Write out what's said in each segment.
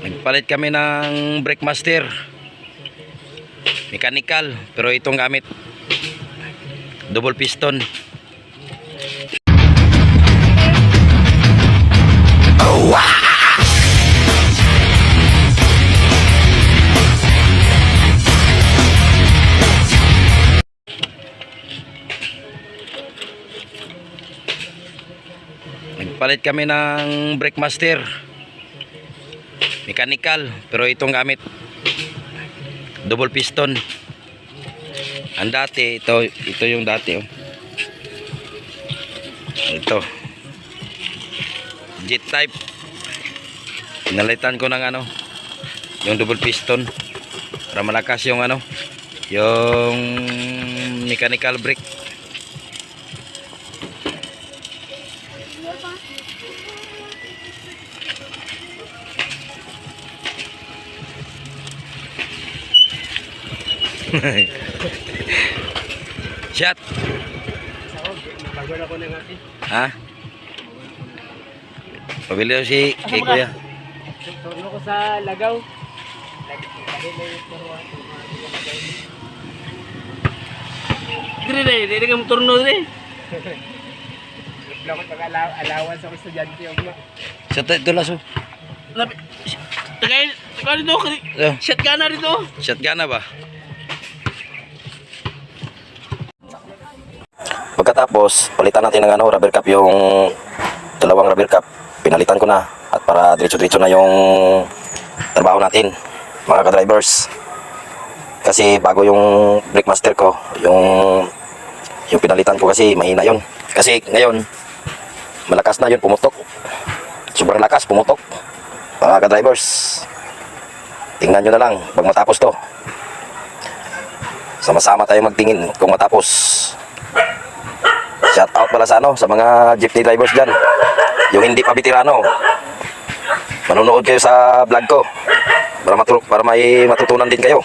Nagpalit kami ng brake master. Mechanical, pero itong gamit double piston. Oh, wow! Nagpalit kami ng brake master. Mechanical, pero itong gamit double piston. Ang dati, ito yung dati, oh. Ito jet type. Pinalitan ko ng yung double piston para malakas yung yung mechanical brake. Shot. Ha? Pabili ko si kay kuya. Turno ko sa Lagaw. Dire deh, dire kamu turno dire. Lakot pag-allowance ako estudyante og ma. Sa ito laso. Tagay dito. Shotgun na dito. Shotgun na ba? Pagkatapos, palitan natin ng rubber cap, yung dalawang rubber cap. Pinalitan ko na at para diretso-diretso na yung trabaho natin, mga ka-drivers. Kasi bago yung brake master ko, yung pinalitan ko kasi mahina yun. Kasi ngayon, malakas na yun, pumutok. Sobrang lakas, pumutok. Mga ka-drivers, tingnan nyo na lang pag matapos to. Sama-sama tayo magtingin kung matapos. Shout out pala sa sa mga jeepney drivers dyan, yung hindi pa veterano. Manonood kayo sa vlog ko para may matutunan din kayo.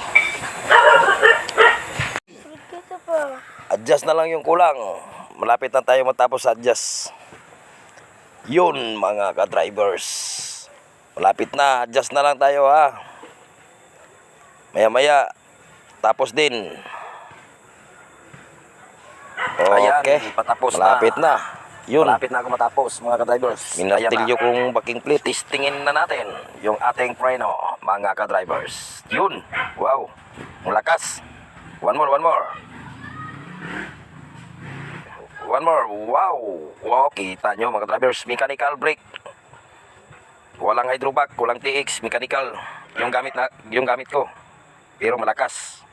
Adjust na lang yung kulang. Malapit na tayo matapos sa adjust. Yun mga ka-drivers, malapit na, adjust na lang tayo ha. Maya-maya tapos din. Okay, patapos malapit na. Yun. Malapit na ako matapos mga ka-drivers. Minatilyo kong backing plate. Testingin na natin yung ating preno mga ka-drivers. Yun. Wow. Malakas. One more. Wow. Wow, kita nyo mga ka-drivers. Mechanical brake. Walang hydroback, walang TX, mechanical. Yung gamit ko. Pero malakas.